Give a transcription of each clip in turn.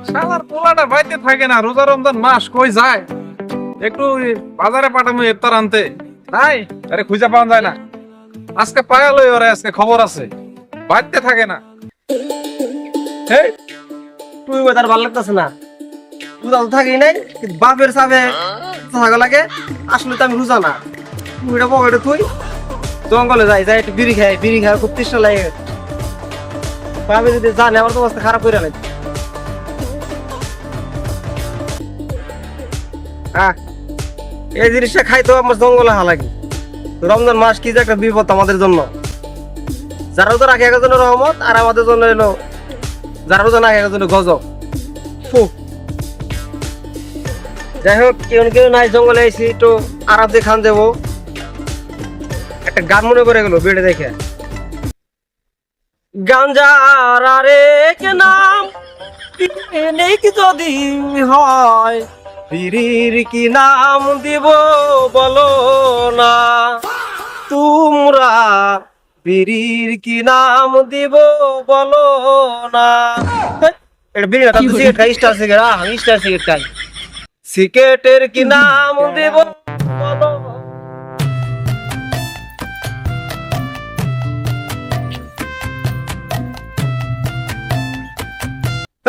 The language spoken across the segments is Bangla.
শালার পোলাটা বাইতে থাকে না, রোজা রমজান মাস কই যায়? একটু বাজারে পাঠামু ইফতার আনতে, নাই আরে খুঁজে পাওয়া যায় না। আজকে পায়ালই ওরে, আজকে খবর আছে, বাইতে থাকে না। হেই, তুই তার ভালো লাগতেছে না। রোজা তো থাকি নাই, কিন্তু বাপের সামনে থাকা লাগে। আসলে তো আমি রোজা না। তুই এটা পকেটে তুই জঙ্গলে যাই যাই একটু বিড়ি খাই খুব তৃষ্ণা লাগে। বাপে যদি জানে আমার তো অবস্থা খারাপ করে লাগে। এই জিনিসটা খাইতেও আমার জঙ্গলে হালাকি। রমজান মাস কি যে একটা বিপদ আমাদের জন্য। যারা তো রাখে একজনের রহমত, আর আমাদের জন্য এলো যারা রোজা না রাখে একজনের গজব। যাই হোক, কেউ নাই, জঙ্গলে এসে একটু আরাম দিয়ে খান যাবো। একটা গান মনে করে গেল বেড়ে দেখে, গাঞ্জার আরেক নাম নেই কি যদি হয়, বিড়ির কি নাম দিব বলো না তোমরা, বিড়ির কি নাম দিব বলো না। এটা বিড়ি না, সিগারেট খাই, স্টার সিগারেট খাই। সিগারেটের কি নাম দিব বলো।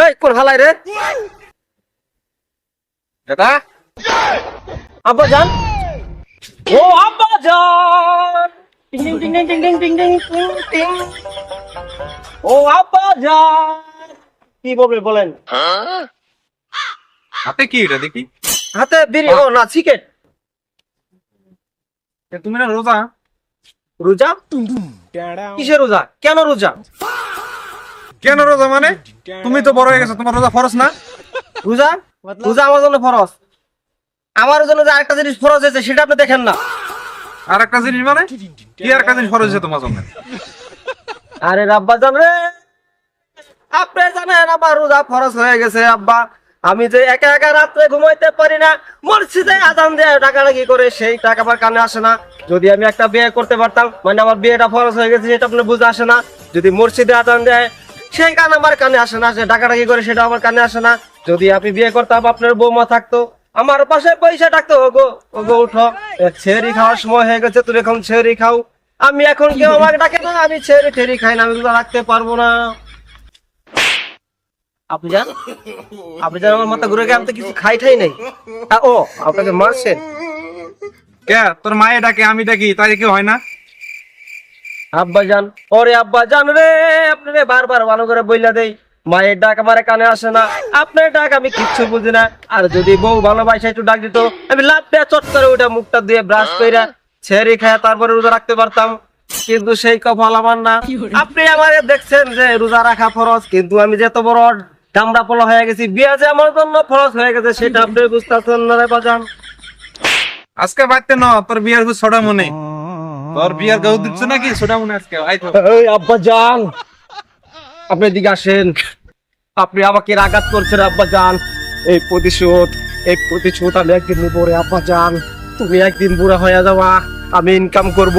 এই কোন হালাই রে? এটা আব্বা জান, ও আব্বা জান, টিং টিং টিং টিং টিং টিং টিং টিং টিং। ও আব্বা জান, কি বলেন? হাতে কি এটা দেখি? হাতে বিড়ি? ও না, সিগারেট। তুমি না রোজা? রোজা? কিসের রোজা? কেন রোজা? কেন রোজা মানে? তুমি তো বড় হয়ে গেছো, তোমার রোজা ফরজ না? রোজা রোজা আমার জন্য ফরজ। আমার জন্য যে আরেকটা জিনিস ফরজ হয়েছে সেটা আপনি দেখেন না। আর একটা জিনিস মানে কি? আর একটা জিনিস ফরজ হয়েছে তোমার জন্য? আরে আব্বা জান রে, আপনি জানেন আমার রোজা ফরজ হয়ে গেছে আব্বা। আমি যে একা একা রাত্রে ঘুমাইতে পারি না, মসজিদে আজান দেয় ডাকাডাকি করে, সেই টাকা আমার কানে আসে না। যদি আমি একটা বিয়ে করতে পারতাম, মানে আমার বিয়েটা ফরজ হয়ে গেছে সেটা আপনার বুঝে আসে না। যদি মসজিদে আজান দেয় সেই গান আমার কানে আসে না, সে ডাকাডাকি করে সেটা আমার কানে আসে না। যদি আপনি বিয়ে করতাম, আপনার বৌমা থাকতো আমার পাশে পয়সা থাকতো, ওগো ওগো উঠো, ছেড়ি খাওয়ার সময় হয়ে গেছে, তুমি এখন ছেড়ি খাও। আমি এখন কেউ আমাকে ডাকে না, আমি ছেড়ি খাই না, আমি রোজা রাখতে পারবো না। আপনি জান আমার মাথা ঘুরে গিয়ে, আমি তো কিছু খাই নাই। ও আপনাকে মারছেন? কে তোর মায়ে ডাকে, আমি ডাকি, তাই কি হয় না? আব্বা জান, ওরে আব্বা জান রে, আপনারে বারবার ভালো করে বইলা দেই, মায়ের ডাক আমার কানে আসে না, আপনার ডাক আমি কিচ্ছু বুঝি না। আর যদি বউ ভালোবাসা একটু ডাক দিত, আমি লাভ দেয়া চট করে ওইটা মুখটা দিয়ে ব্রাশ কইরা ছেড়ে খায়া তারপরে রোজা রাখতে পারতাম। কিন্তু সেই কপাল আমার না। আপনি আমারে দেখছেন যে রোজা রাখা ফরজ, কিন্তু আমি যে এত বড় ডামরা পোলা হয়ে গেছি, বিয়া যে আমার জন্য ফরজ হয়ে গেছে সেটা আপনি বুঝতেছেন না রে বাজান। আজকে বাইতে ন, তোর বিয়ার খুব ছোট মনে, তোর বিয়ার গাউ দিচ্ছে নাকি ছোট মনে আজকে? আইতো এই আব্বা জান, আপনি এদিকে আসেন। আপনি আমাকে আঘাত করছেন আব্বা জান। এই প্রতিশোধ আমি একদিন নিবো রে আব্বা জান। তুমি একদিন বুড়া হয়ে যাওয়া, আমি ইনকাম করব,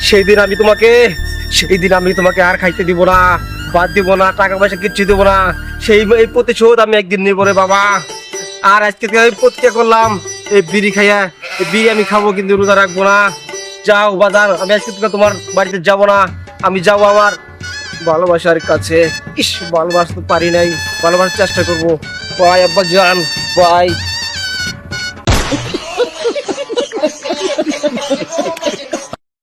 সেই দিন আমি তোমাকে আর খাইতে দিব না, বাদ দিব না, টাকা পয়সা কিচ্ছু দিব না। এই প্রতিশোধ আমি একদিন নিব রে বাবা। আর আজকে থেকে আমি প্রতিজ্ঞা করলাম, এই বিড়ি খাইয়া, এই বিড়ি আমি খাবো, কিন্তু রোজা রাখবো না। যাও বাজার, আমি আজকে থেকে তোমার বাড়িতে যাব না। আমি যাবো আমার ভালোবাসার কাছে। ভালোবাসতে পারি নাই, ভালোবাসার চেষ্টা করবো। বাই আব্বা জান, বাই।